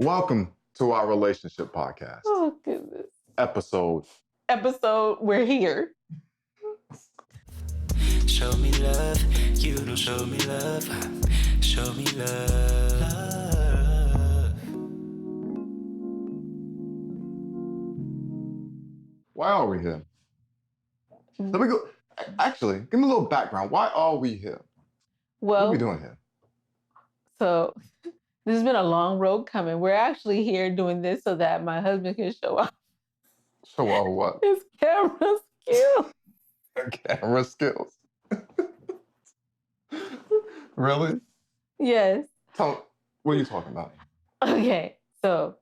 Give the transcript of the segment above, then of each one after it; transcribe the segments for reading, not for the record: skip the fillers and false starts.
Welcome to our relationship podcast. Oh, goodness. Episode, we're here. Show me love, you don't show me love. Show me love. why are we here? Let me go. Actually, give me a little background. Why are we here? What are Well, we doing here? so this has been a long road coming. We're actually here doing this so that my husband can show off Show our what? his camera skills. Camera skills. Really? Yes. What are you talking about? Okay, so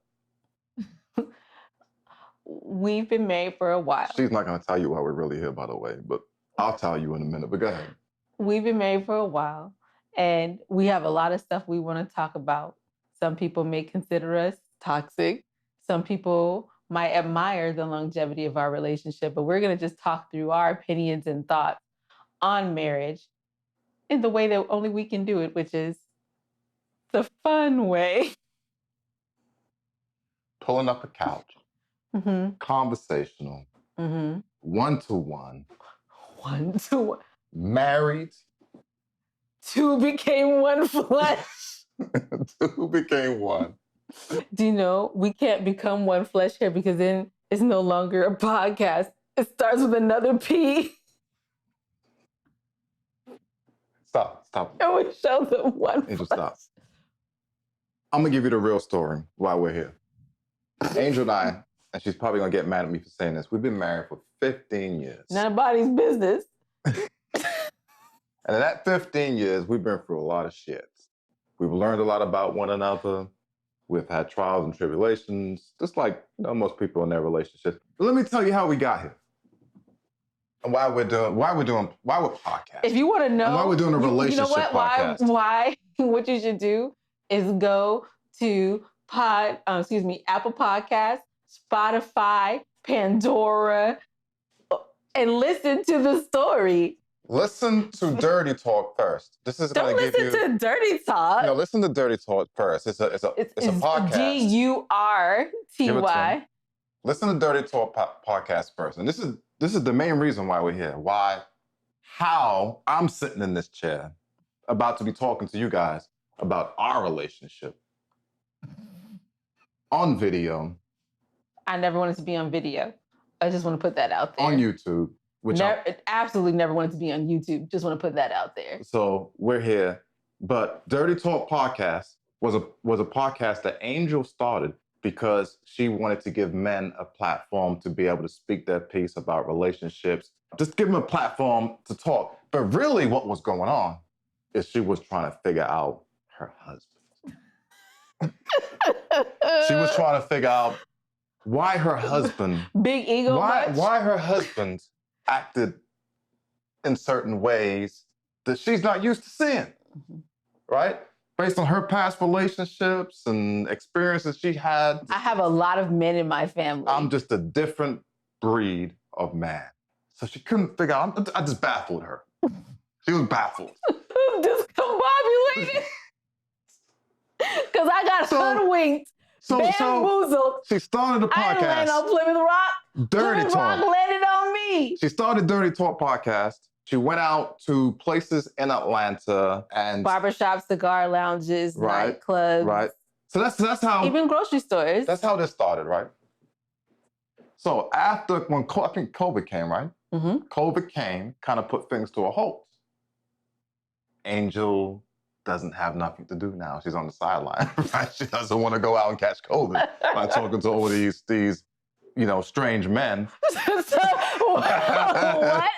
we've been married for a while. She's not going to tell you why we're really here, by the way, but I'll tell you in a minute. But go ahead. We've been married for a while, and we have a lot of stuff we want to talk about. Some people may consider us toxic. Some people might admire the longevity of our relationship, but we're going to just talk through our opinions and thoughts on marriage in the way that only we can do it, which is the fun way. Pulling up a couch, Mm-hmm. conversational, Mm-hmm. one-to-one, 1, 2, married, 2 became one flesh. two became one. Do you know we can't become one flesh here because then it's no longer a podcast. It starts with another P. Stop. And we show them one Angel, flesh. stop. I'm going to give you the real story while we're here. Angel and I, and she's probably going to get mad at me for saying this, we've been married for 15 years. Nobody's business. And in that 15 years, we've been through a lot of shit. We've learned a lot about one another. We've had trials and tribulations, just like most people in their relationships. But let me tell you how we got here. And why we're podcasting. If you want to know And why we're doing a relationship podcast. Why what you should do is go to Apple Podcasts, Spotify, Pandora, and listen to the story. Listen to Dirty Talk first. This is Don't going to give you. listen to Dirty Talk. No, listen to Dirty Talk first. It's a podcast. Gurty. Listen to Dirty Talk podcast first, and this is the main reason why we're here. How I'm sitting in this chair, about to be talking to you guys about our relationship on video. I never wanted to be on video. I just want to put that out there. On YouTube. Absolutely never wanted to be on YouTube. Just want to put that out there. So we're here. But Dirty Talk Podcast was a podcast that Angel started because she wanted to give men a platform to be able to speak their piece about relationships. Just give them a platform to talk. But really what was going on is she was trying to figure out her husband. She was trying to figure out why her husband... Big ego much? Why her husband acted in certain ways that she's not used to seeing, right? Based on her past relationships and experiences she had. I have a lot of men in my family. I'm just a different breed of man. So she couldn't figure out, I just baffled her. She was baffled. Discombobulated. Because I got hoodwinked. Bamboozled. She started a podcast. I didn't land on Plymouth Rock. Dirty Plymouth Talk. Rock landed on me. She started Dirty Talk Podcast. She went out to places in Atlanta and barbershops, cigar lounges, nightclubs. Right. So that's how even grocery stores. That's how this started, right? So after when I think COVID came, right? Mm-hmm. COVID came, kind of put things to a halt. Angel doesn't have nothing to do now. She's on the sideline, right? She doesn't want to go out and catch COVID by talking to all these strange men. What?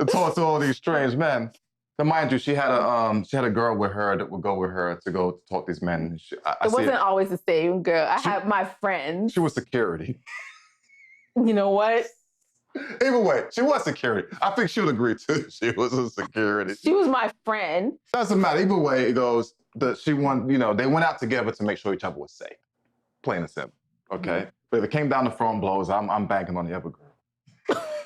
To talk to all these strange men. But mind you, she had a girl with her that would go with her to go to talk to these men. It wasn't always the same girl. I had my friends. She was security. You know what? Either way, she was security. I think she would agree too. She was a security. She was my friend. Doesn't matter. Either way, it goes that they went out together to make sure each other was safe. Plain and simple. Okay. Mm-hmm. But if it came down to throwing blows, I'm banking on the other girl.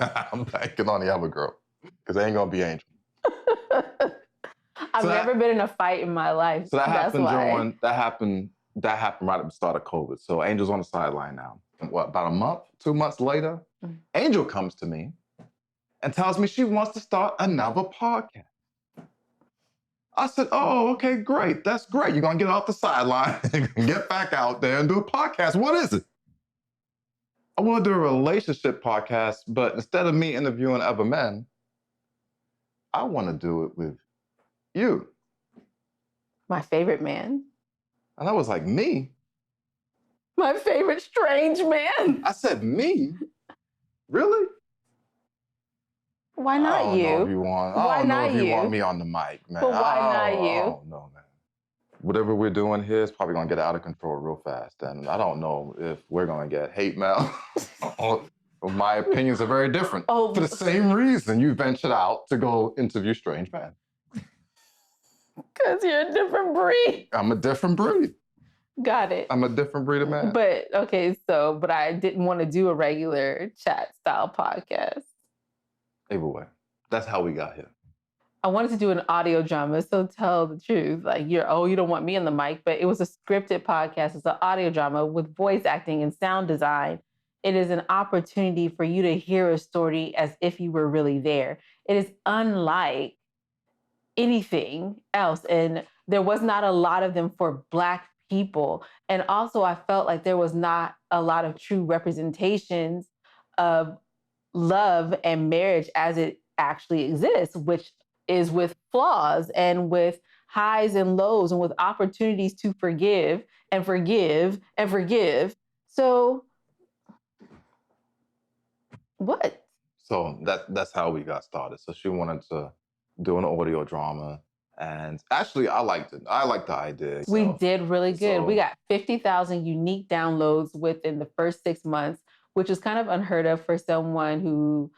I'm banking on the other girl. Because it ain't gonna be Angel. I've never been in a fight in my life. So that happened that happened right at the start of COVID. So Angel's on the sideline now. And what, about a month, 2 months later, Angel comes to me and tells me she wants to start another podcast. I said, oh, okay, great. That's great. You're going to get off the sideline and get back out there and do a podcast. What is it? I want to do a relationship podcast, but instead of me interviewing other men, I want to do it with you. My favorite man. And I was like, me? My favorite strange man. I said, me? Really? Why not I don't you? know if you want, Why I don't know not if you you? want me on the mic, man. But why not you? I don't know, man. Whatever we're doing here is probably going to get out of control real fast. And I don't know if we're going to get hate mail. My opinions are very different. Oh. For the same reason you ventured out to go interview strange men. Because you're a different breed. I'm a different breed. Got it. I'm a different breed of man. But but I didn't want to do a regular chat style podcast. Either way, that's how we got here. I wanted to do an audio drama, so tell the truth. Like you don't want me on the mic, but it was a scripted podcast. It's an audio drama with voice acting and sound design. It is an opportunity for you to hear a story as if you were really there. It is unlike anything else. And there was not a lot of them for Black people. And also I felt like there was not a lot of true representations of love and marriage as it actually exists, which is with flaws and with highs and lows and with opportunities to forgive and forgive and forgive. So what? So that's how we got started. So she wanted to do an audio drama. And actually, I liked it. I liked the idea. We did really good. We so- got 50,000 unique downloads within the first 6 months, which is kind of unheard of for someone who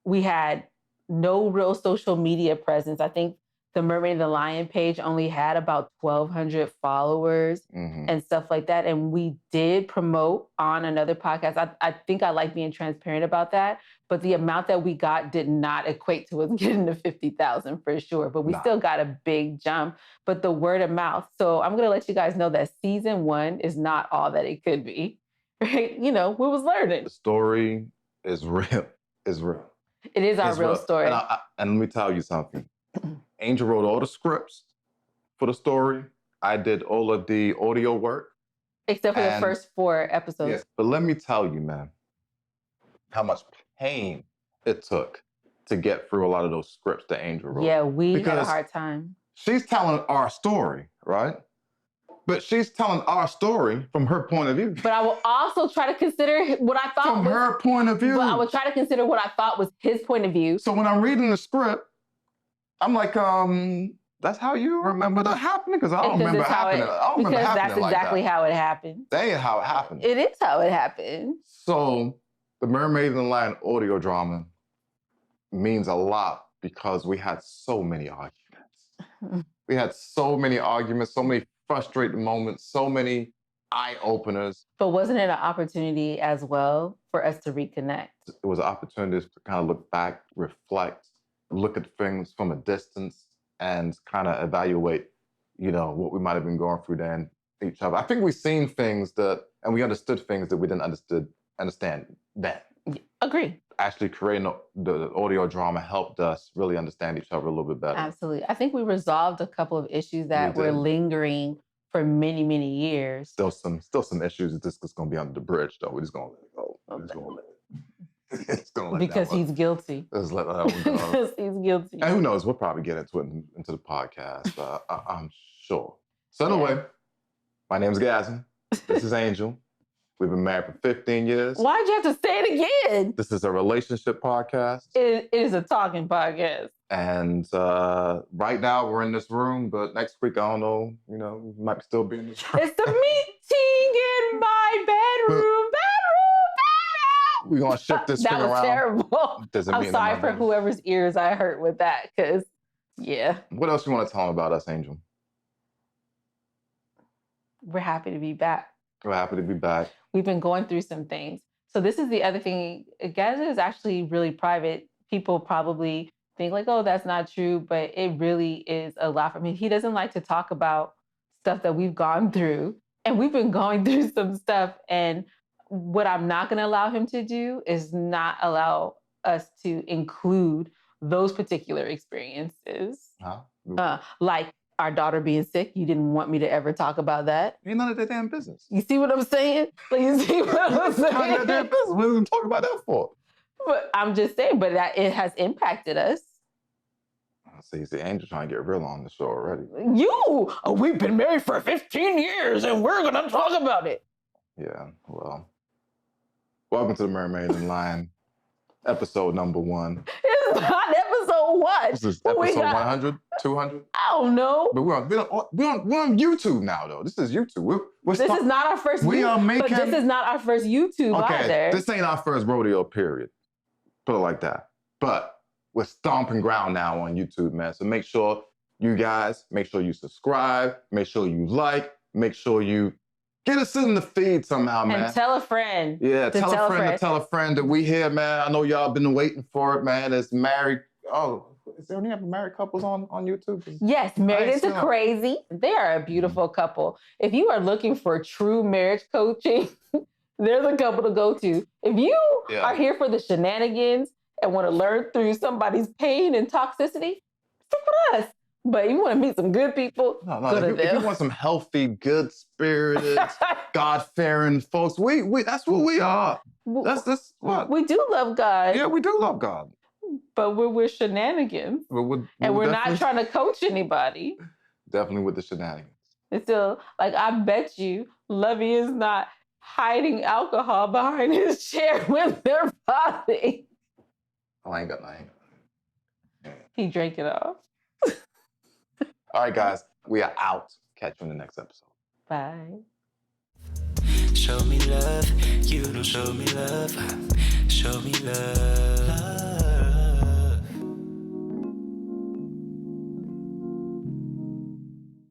we had no real social media presence. I think the Mermaid and the Lion page only had about 1,200 followers and stuff like that. And we did promote on another podcast. I think I like being transparent about that. But the amount that we got did not equate to us getting to 50,000 for sure. But we still got a big jump. But the word of mouth. So I'm going to let you guys know that season 1 is not all that it could be. Right? You know, we was learning. The story is real. It's real. It is our real story. And let me tell you something. Angel wrote all the scripts for the story. I did all of the audio work. Except for the first 4 episodes. Yes, but let me tell you, man, how much pain it took to get through a lot of those scripts that Angel wrote. Yeah, we had a hard time. She's telling our story, right? But she's telling our story from her point of view. But I will also try to consider what I thought From her point of view. But I would try to consider what I thought was his point of view. So when I'm reading the script, I'm like, that's how you remember that happening? Because I don't remember happening. Because that's exactly how it happened. That ain't how it happened. It is how it happened. So the Mermaid and the Lion audio drama means a lot because we had so many arguments. We had so many arguments, so many frustrating moments, so many eye-openers. But wasn't it an opportunity as well for us to reconnect? It was an opportunity to kind of look back, reflect, look at things from a distance and kind of evaluate, what we might have been going through then each other. I think we've seen things and we understood things that we didn't understand then. Agree. Actually creating the audio drama helped us really understand each other a little bit better. Absolutely. I think we resolved a couple of issues that were lingering for many, many years. Still some issues. This is going to be under the bridge, though. We're just going to let it go. We're just going to let it. It's gonna let because he's guilty. Let's let that one go. Because he's guilty. And who knows? We'll probably get into it into the podcast. I'm sure. So anyway, my name's Gazza. This is Angel. We've been married for 15 years. Why'd you have to say it again? This is a relationship podcast. It is a talking podcast. And right now we're in this room, but next week, I don't know, we might still be in this room. It's the meeting in my bedroom. We're going to shift this thing around. That was terrible. I'm sorry for whoever's ears I hurt with that, because, What else you want to tell them about us, Angel? We're happy to be back. We're happy to be back. We've been going through some things. So this is the other thing. Gazza is actually really private. People probably think like, oh, that's not true, but it really is a lot for me. He doesn't like to talk about stuff that we've gone through. And we've been going through some stuff. And what I'm not going to allow him to do is not allow us to include those particular experiences. Like our daughter being sick. You didn't want me to ever talk about that. Ain't none of their damn business. You see what I'm saying? Like, you see what I'm saying? None of their business. What are we going to talk about that for? But I'm just saying, but that it has impacted us. See, Angel trying to get real on the show already. We've been married for 15 years and we're going to talk about it. Yeah, well, welcome to the Mermaid and Lion, episode number 1. It's not episode 1. This is episode 100, 200? I don't know. But we're on YouTube now, though. This is YouTube. This is not our first YouTube. But this is not our first YouTube either. This ain't our first rodeo, period. Put it like that. But we're stomping ground now on YouTube, man. So make sure you subscribe, make sure you like, make sure you get us in the feed somehow, man. And tell a friend. Yeah, tell a friend that we here, man. I know y'all been waiting for it, man. It's married. Oh, is there any other married couples on YouTube? Yes, Married Into Crazy. They are a beautiful couple. If you are looking for true marriage coaching, they're the couple to go to. If you are here for the shenanigans and want to learn through somebody's pain and toxicity, stick with us. But if you want to meet some good people, go to them. If you want some healthy, good-spirited, God-fearing folks, that's what we are. That's what. We do love God. Yeah, we do love God. But we're with shenanigans. We're not trying to coach anybody. Definitely with the shenanigans. It's still, like, I bet you Lovey is not hiding alcohol behind his chair when they're potting. Oh, I ain't got nothing. He drank it off. All right, guys, we are out. Catch you in the next episode. Bye. Show me love, you don't show me love. Show me love.